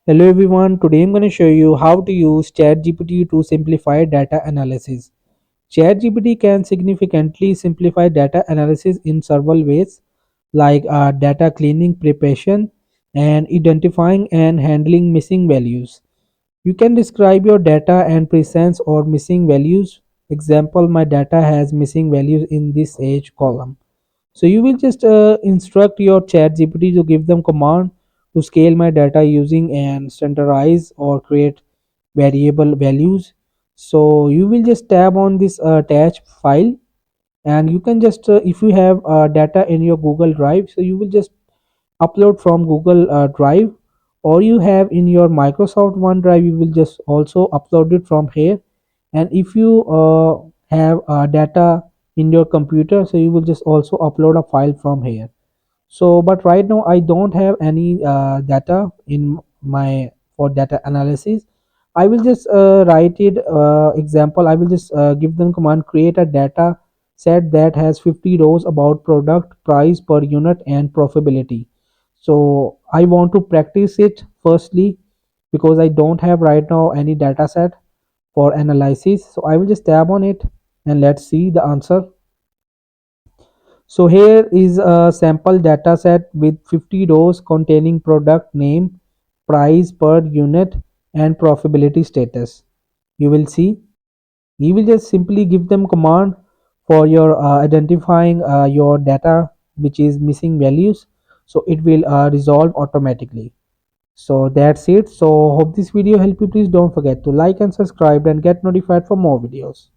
Hello everyone, today I'm going to show you how to use ChatGPT to simplify data analysis. ChatGPT can significantly simplify data analysis in several ways like data cleaning, preparation, and identifying and handling missing values. You can describe your data and presence or missing values. Example, my data has missing values in this age column. So you will just instruct your chat GPT to give them command to scale my data using and standardize or create variable values. So you will just tab on this attach file, and you can just if you have data in your Google Drive, so you will just upload from Google Drive, or you have in your Microsoft OneDrive, you will just also upload it from here. And if you have data in your computer, so you will just also upload a file from here. So but right now I don't have any data in my for data analysis. I will just write it example. I will just give them command create a data set that has 50 rows about product price per unit and profitability. So I want to practice it firstly because I don't have right now any data set for analysis. So I will just tab on it and let's see the answer. So here is a sample data set with 50 rows containing product name, price per unit, and profitability status. You will see. You will just simply give them command for your identifying your data which is missing values. So it will resolve automatically. So that's it. So hope this video helped you. Please don't forget to like and subscribe and get notified for more videos.